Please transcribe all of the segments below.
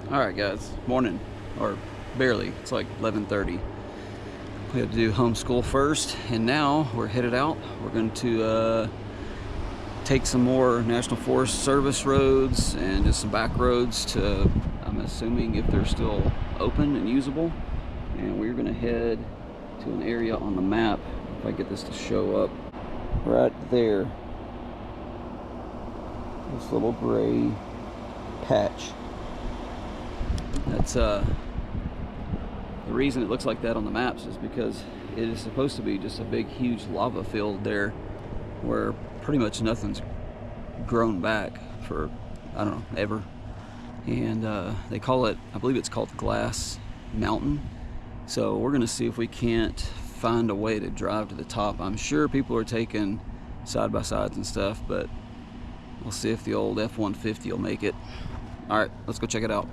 Alright guys, morning, or barely, it's like 11:30. We had to do homeschool first, and now we're headed out. We're going to take some more National Forest service roads and just some back roads to, I'm assuming, if they're still open and usable. And we're going to head to an area on the map, if I get this to show up, right there. This little gray patch. That's the reason it looks like that on the maps is because it is supposed to be just a big huge lava field there where pretty much nothing's grown back for, I don't know, ever. And they call it, I believe it's called Glass Mountain. So we're gonna see if we can't find a way to drive to the top. I'm sure people are taking side-by-sides and stuff, but we'll see if the old F-150 will make it. All right, let's go check it out.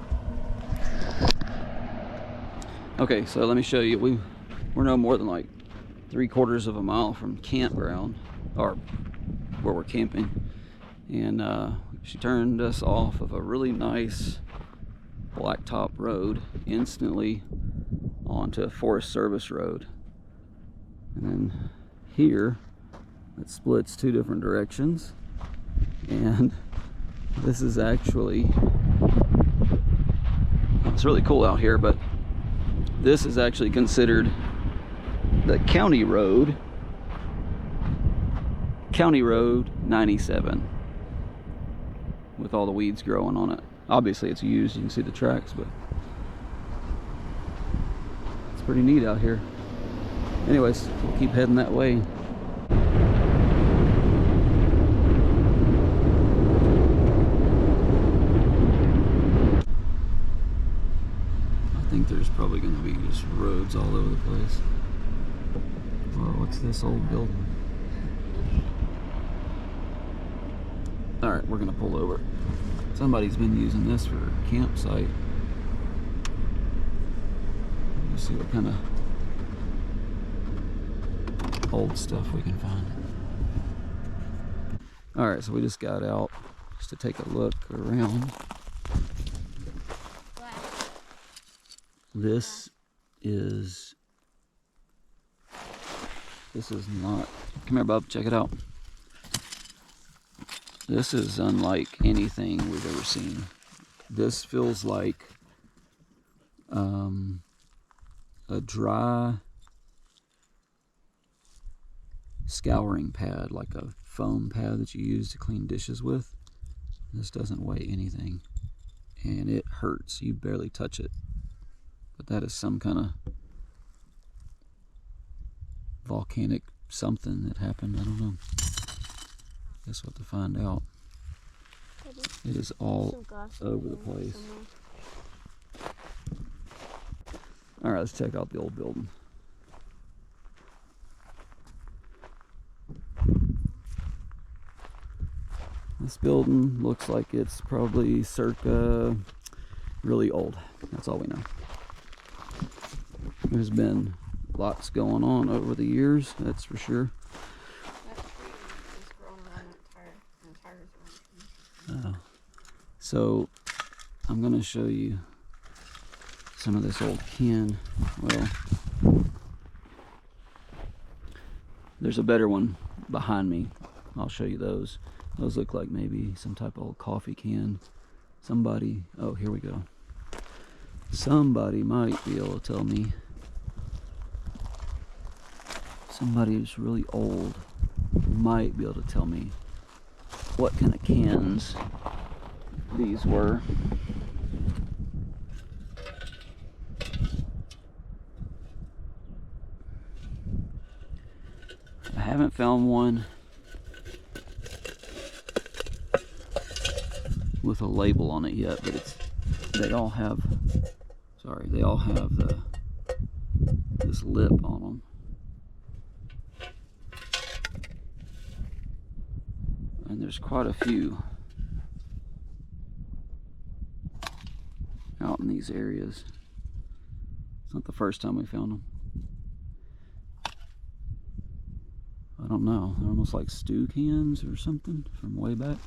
Okay, so let me show you. We're no more than like 3/4 of a mile from campground, or where we're camping, and she turned us off of a really nice blacktop road instantly onto a Forest Service road, and then here it splits two different directions, and this is actually, it's really cool out here, but this is actually considered the County Road 97, with all the weeds growing on it. Obviously it's used, you can see the tracks, but it's pretty neat out here. Anyways, we'll keep heading that way. I think there's probably going to be just roads all over the place. Whoa, what's this old building? Alright, we're going to pull over. Somebody's been using this for a campsite. Let's see what kind of old stuff we can find. Alright, so we just got out just to take a look around. This is not, come here bub, check it out. This is unlike anything we've ever seen. This feels like a dry scouring pad, like a foam pad that you use to clean dishes with. This doesn't weigh anything, and it hurts. You barely touch it. But that is some kind of volcanic something that happened. I don't know. Guess we'll have to find out. It is all over the place. Alright, let's check out the old building. This building looks like it's probably circa really old. That's all we know. There's been lots going on over the years, that's for sure. That tree is growing around that tire, and tires around. So I'm going to show you some of this old can. Well, there's a better one behind me. I'll show you those. Those look like maybe some type of old coffee can. Somebody, oh, here we go. Somebody might be able to tell me. Somebody who's really old might be able to tell me what kind of cans these were. I haven't found one with a label on it yet, but they all have this lip on them. And there's quite a few out in these areas. It's not the first time we found them. I don't know, they're almost like stew cans or something from way back.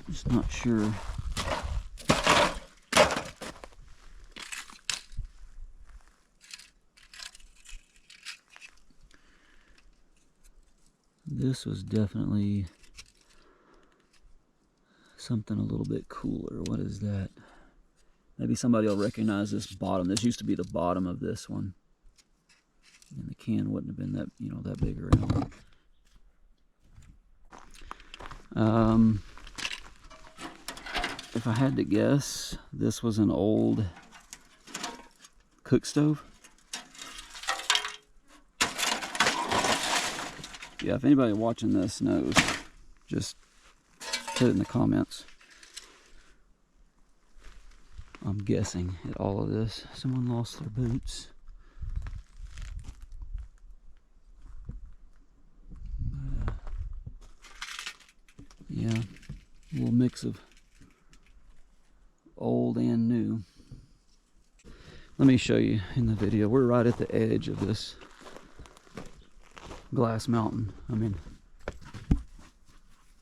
Just not sure. This was definitely something a little bit cooler. What is that? Maybe somebody will recognize this bottom. This used to be the bottom of this one. And the can wouldn't have been that, you know, that big around. If I had to guess, this was an old cook stove. Yeah, if anybody watching this knows, just put it in the comments. I'm guessing at all of this. Someone lost their boots. Yeah, a little mix of old and new. Let me show you in the video. We're right at the edge of this glass mountain. I mean,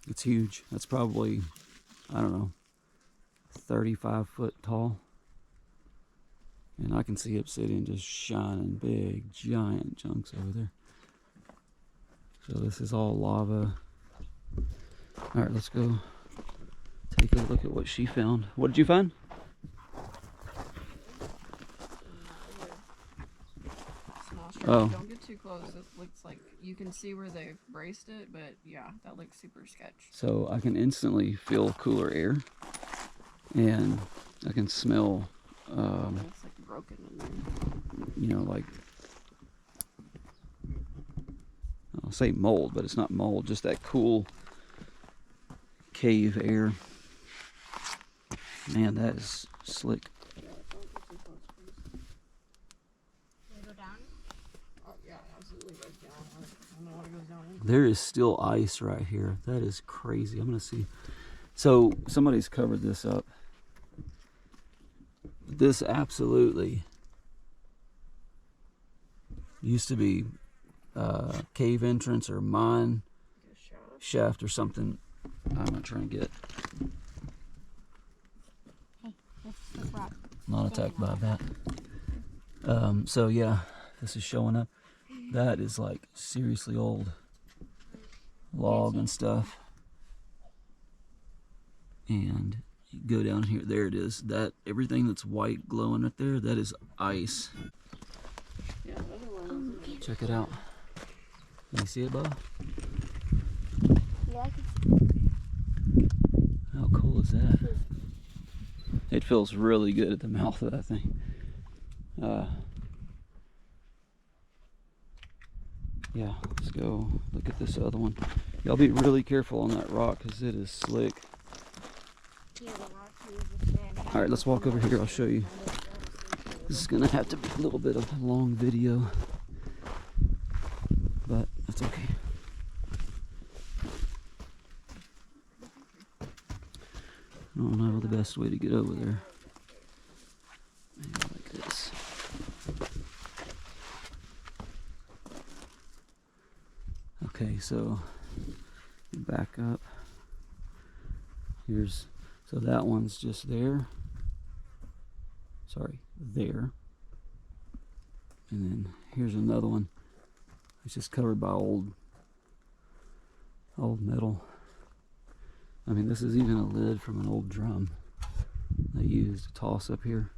it's huge. That's probably, I don't know, 35 foot tall. And I can see obsidian just shining big, giant chunks over there. So this is all lava. All right, let's go take a look at what she found. What did you find? Small shark. Oh. Don't get too close. It looks like you can see where they've braced it, but yeah, that looks super sketch. So I can instantly feel cooler air, and I can smell, It's like broken in there. you know, like, I'll say mold, but it's not mold, just that cool cave air. Man, that is slick. Yeah, don't get too close, please. Can we go down? Oh yeah, absolutely goes down. I don't know what it goes down in. There is still ice right here. That is crazy. I'm gonna see. So somebody's covered this up. This absolutely used to be cave entrance or mine Like a shaft or something. I'm not trying to get Let's rock. not attacked by that. So yeah, this is showing up. That is like seriously old log and stuff. And you go down here, there it is. That everything that's white glowing right there, that is ice. Yeah, the other one is Check it out. Can you see it, Bubba? Yeah, I can How cool is that? It feels really good at the mouth of that thing. Yeah, let's go look at this other one. Y'all be really careful on that rock because it is slick. hear the rock here just stand out. All right, let's walk over here. I'll show you. This is gonna have to be a little bit of a long video, but that's okay. I don't know the best way to get over there. Maybe like this. Okay, so back up. So that one's just there. Sorry, there. And then here's another one. It's just covered by old metal. I mean, this is even a lid from an old drum they used to toss up here.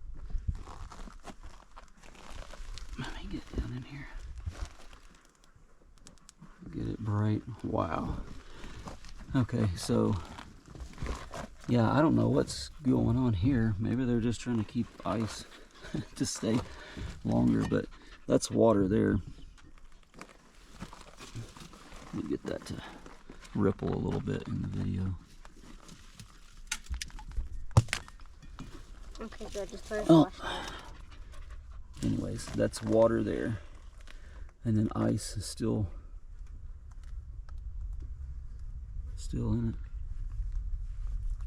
Let me get down in here. Get it bright. Wow. Okay, so yeah, I don't know what's going on here. Maybe they're just trying to keep ice to stay longer, but that's water there. Let me get that to ripple a little bit in the video. Okay, good. Just put a Oh. flashlight. Anyways, that's water there. And then ice is still in it.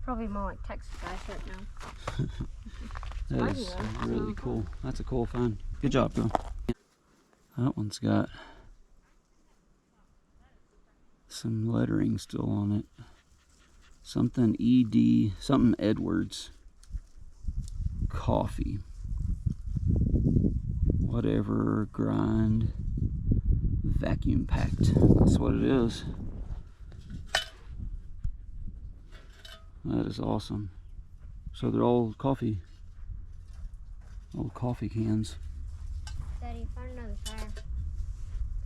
Probably more like Texas ice right now. That is really cool. That's a cool find. Good job, girl. That one's got some lettering still on it. Something ED, something Edwards. Coffee. Whatever, grind. Vacuum packed. That's what it is. That is awesome. So they're all coffee cans. Daddy, find another tire.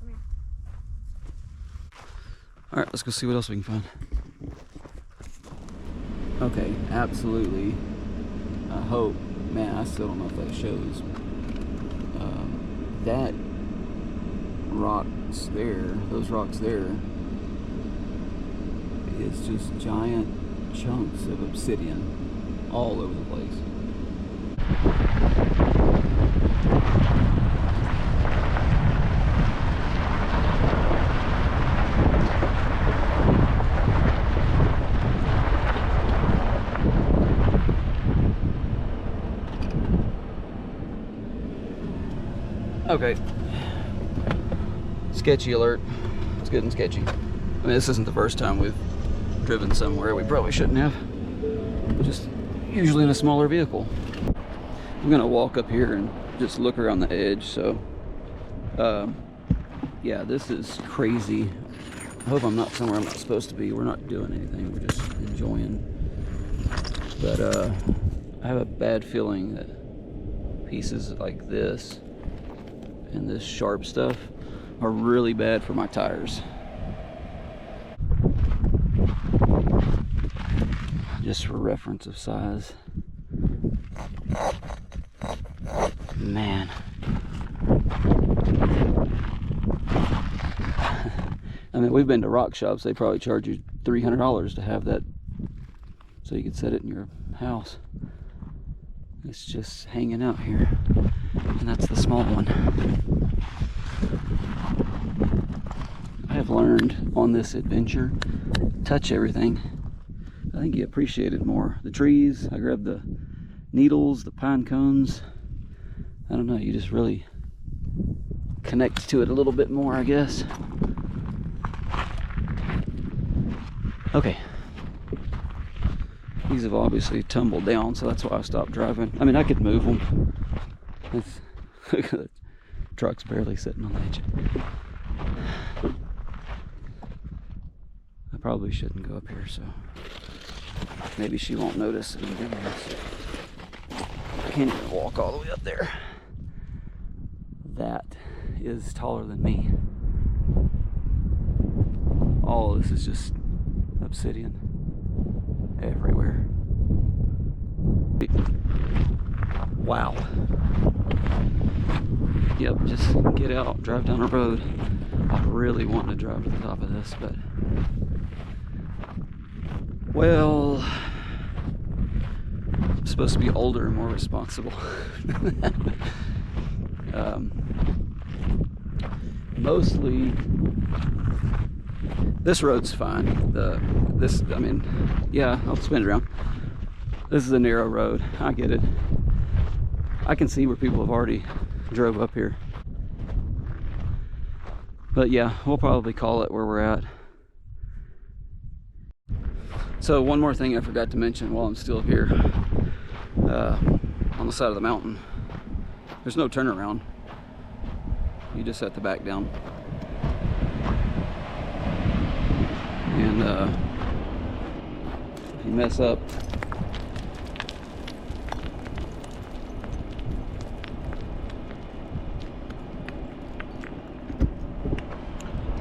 Come here. All right, let's go see what else we can find. Okay, absolutely. I hope, man, I still don't know if that shows. That rocks there, those rocks there, is just giant chunks of obsidian all over the place. Okay. Sketchy alert. It's getting sketchy. I mean, this isn't the first time we've driven somewhere we probably shouldn't have. Just usually in a smaller vehicle. I'm gonna walk up here and just look around the edge. So, yeah, this is crazy. I hope I'm not somewhere I'm not supposed to be. We're not doing anything. We're just enjoying. But I have a bad feeling that pieces like this and this sharp stuff are really bad for my tires. Just for reference of size. Man. I mean, we've been to rock shops, they probably charge you $300 to have that so you could set it in your house. It's just hanging out here. And that's the small one. I have learned on this adventure, touch everything. I think you appreciate it more. The trees, I grabbed the needles, the pine cones. I don't know, you just really connect to it a little bit more, I guess. Okay. These have obviously tumbled down, so that's why I stopped driving. I mean, I could move them. Look at the truck's barely sitting on the edge. I probably shouldn't go up here, so maybe she won't notice that I'm doing this. I can't even walk all the way up there. That is taller than me. All of this is just obsidian everywhere. Wow. Yep, just get out, drive down the road. I really want to drive to the top of this, but well, I'm supposed to be older and more responsible. Mostly this road's fine. I mean, yeah, I'll spin it around. This is a narrow road. I get it. I can see where people have already drove up here. But yeah, we'll probably call it where we're at. So one more thing I forgot to mention while I'm still here. On the side of the mountain, there's no turnaround. You just have to back down. And if you mess up,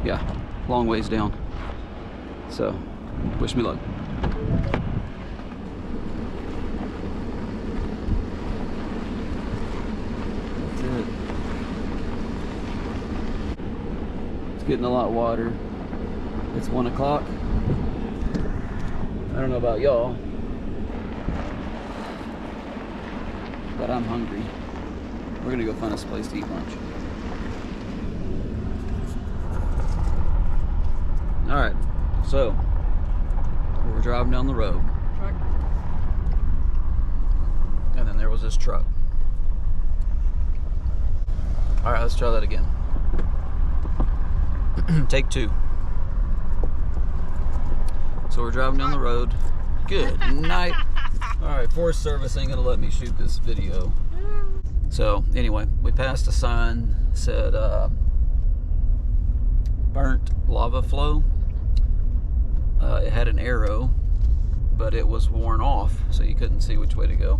yeah, long ways down. So, wish me luck. That's it. It's getting a lot of water. It's 1 o'clock. I don't know about y'all, but I'm hungry. We're gonna go find us a place to eat lunch. All right, so we're driving down the road, and then there was this truck. All right, let's try that again. Take two. So we're driving down the road. Good night. All right, Forest Service ain't gonna let me shoot this video. So anyway, we passed a sign said burnt lava flow. It had an arrow but it was worn off, so you couldn't see which way to go.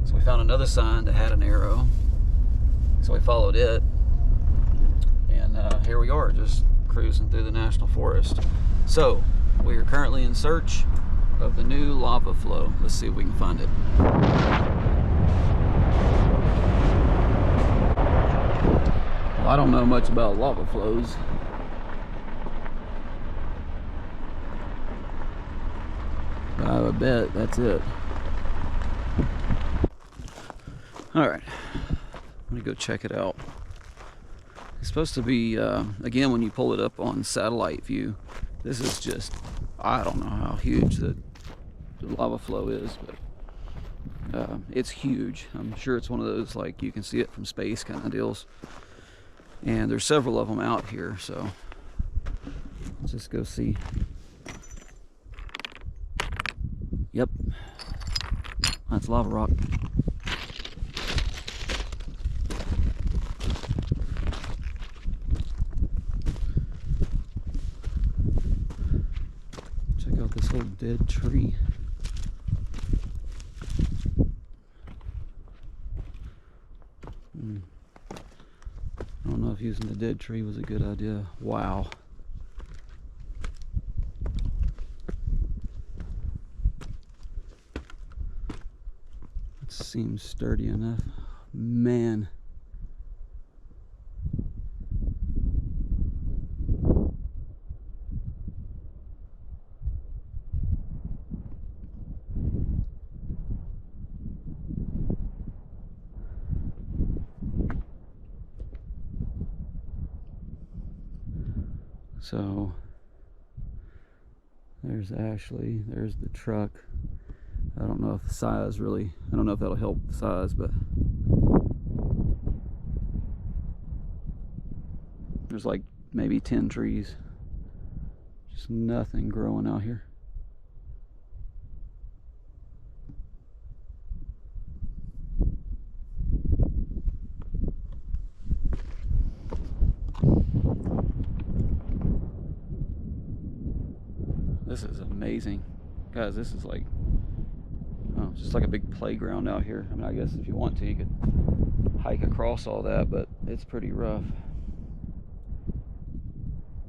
So we found another sign that had an arrow, so we followed it, and here we are, just cruising through the national forest. So we are currently in search of the new lava flow. Let's see if we can find it. Well, I don't know much about lava flows. But I would bet that's it. Alright, I'm gonna go check it out. It's supposed to be, again, when you pull it up on satellite view, this is just, I don't know how huge the lava flow is, but it's huge. I'm sure it's one of those, like, you can see it from space kind of deals. And there's several of them out here, so let's just go see. Yep, that's lava rock. Check out this old dead tree. I don't know if using the dead tree was a good idea. Wow. It seems sturdy enough. Man. So there's the truck. I don't know if the size really, I don't know if that'll help the size, but there's like maybe 10 trees. Just nothing growing out here. This is amazing. Guys, this is like, oh, it's just like a big playground out here. I mean, I guess if you want to, you could hike across all that, but it's pretty rough.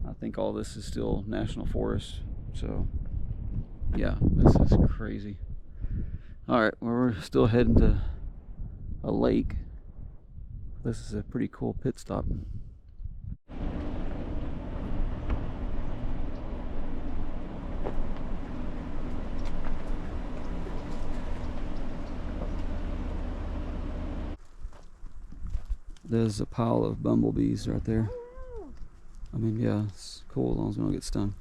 I think all this is still national forest, so yeah, this is crazy. All right, well, we're still heading to a lake. This is a pretty cool pit stop. There's a pile of bumblebees right there. I mean, yeah, it's cool as long as we don't get stung.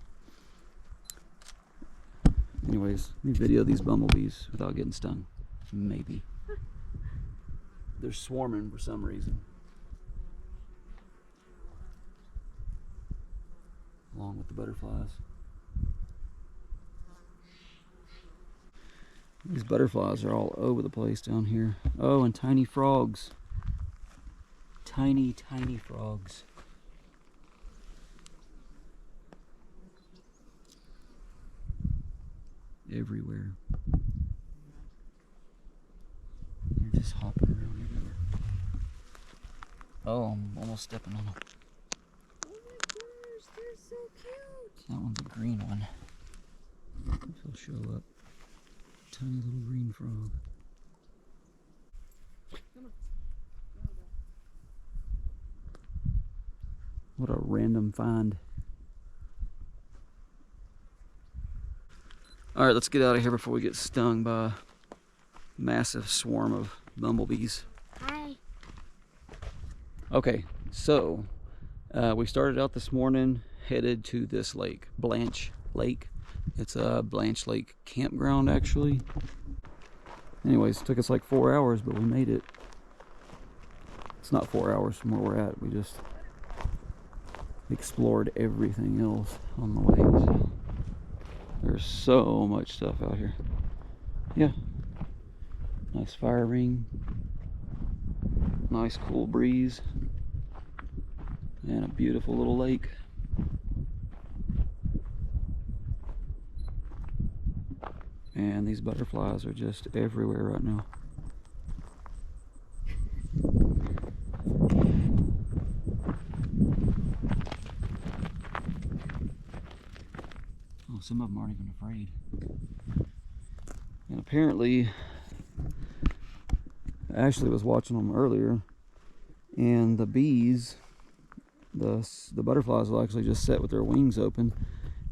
Anyways, let me video these bumblebees without getting stung. Maybe. They're swarming for some reason. Along with the butterflies. These butterflies are all over the place down here. Oh, and tiny frogs. Tiny, tiny frogs. Everywhere. They're just hopping around everywhere. Oh, I'm almost stepping on them. Oh my gosh, they're so cute. That one's a green one. If he'll show up. Tiny little green frog. Come on. What a random find. All right, let's get out of here before we get stung by a massive swarm of bumblebees. Hi. Okay, so we started out this morning, headed to this lake, Blanche Lake. It's a Blanche Lake campground, actually. Anyways, it took us like 4 hours, but we made it. It's not 4 hours from where we're at. We just explored everything else on the way. So there's so much stuff out here. Yeah. Nice fire ring. Nice cool breeze. And a beautiful little lake. and these butterflies are just everywhere right now. Oh, some of them aren't even afraid. And apparently, Ashley was watching them earlier, and the bees, the butterflies will actually just sit with their wings open.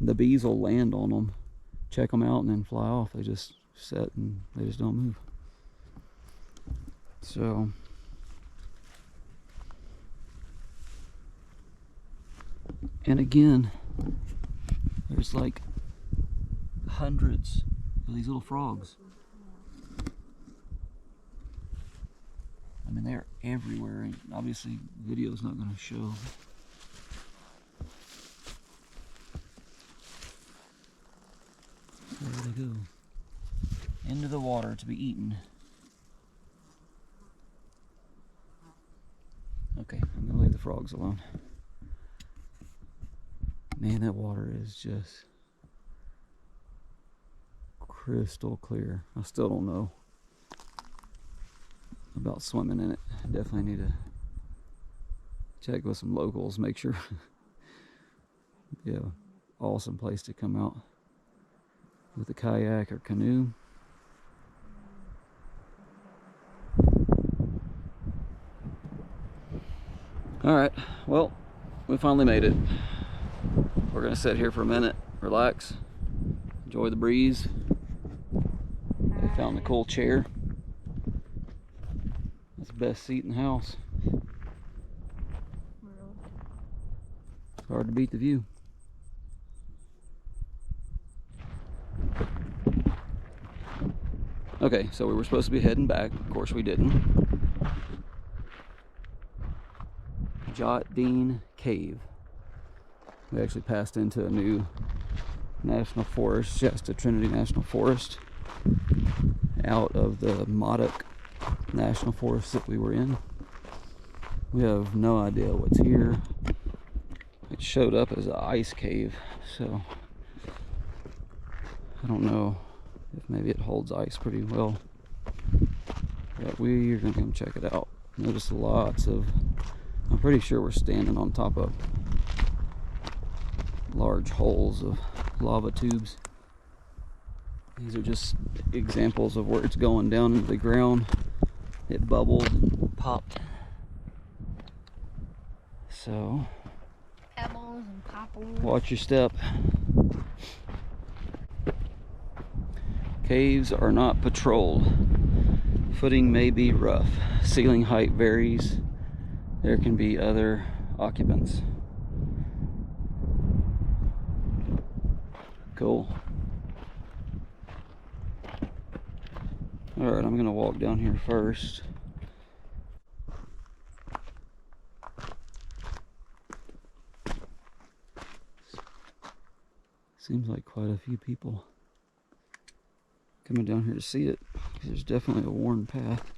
The bees will land on them, check them out, and then fly off. They just sit and they just don't move. So, and again, there's like hundreds of these little frogs. I mean, they're everywhere, and obviously the video's not going to show. There they go. Into the water to be eaten. Okay, I'm going to leave the frogs alone. Man, that water is just crystal clear. I still don't know about swimming in it. Definitely need to check with some locals, make sure. Yeah, awesome place to come out with a kayak or canoe. All right, well, we finally made it. We're gonna sit here for a minute, relax, enjoy the breeze. We found a cool chair. That's the best seat in the house. It's hard to beat the view. Okay, so we were supposed to be heading back. Of course we didn't. Jotdine Cave. We actually passed into a new national forest, Shasta Trinity National Forest, out of the Modoc National Forest that we were in. We have no idea what's here. It showed up as an ice cave, so I don't know if maybe it holds ice pretty well. But we are going to come check it out. Notice lots of, I'm pretty sure we're standing on top of large holes of lava tubes. These are just examples of where it's going down into the ground. It bubbled and popped. So, Pebbles and popples. watch your step. Caves are not patrolled. Footing may be rough. Ceiling height varies. There can be other occupants. Cool. Alright, I'm gonna walk down here first. Seems like quite a few people coming down here to see it. There's definitely a worn path.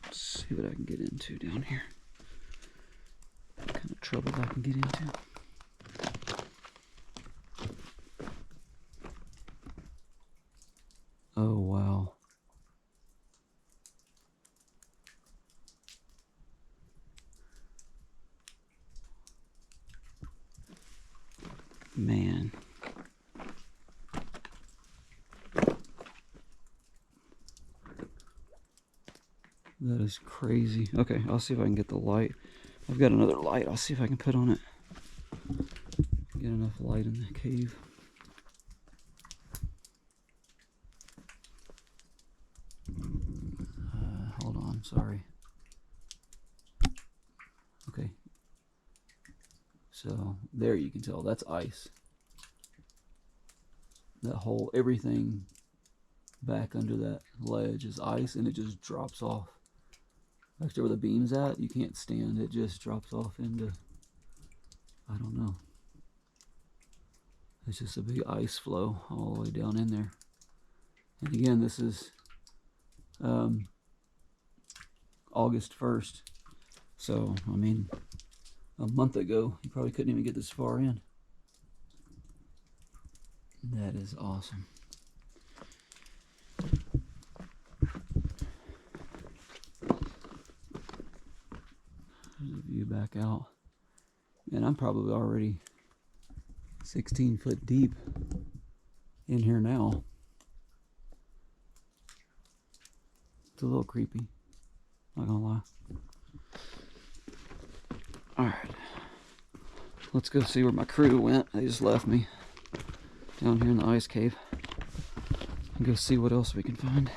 Let's see what I can get into down here. What kind of trouble I can get into. Oh, wow. Man. That is crazy. Okay, I'll see if I can get the light. I've got another light. I'll see if I can put on it. Get enough light in the cave. Hold on, sorry. Okay. So, there you can tell, that's ice. That whole, everything back under that ledge is ice, and it just drops off. Actually, where the beam's at, you can't stand. It just drops off into, I don't know. It's just a big ice flow all the way down in there. And again, this is August 1st. So, I mean, a month ago, you probably couldn't even get this far in. That is awesome. There's a view back out. And I'm probably already 16 foot deep in here now. It's a little creepy, not gonna lie. Alright, let's go see where my crew went. They just left me down here in the ice cave and go see what else we can find.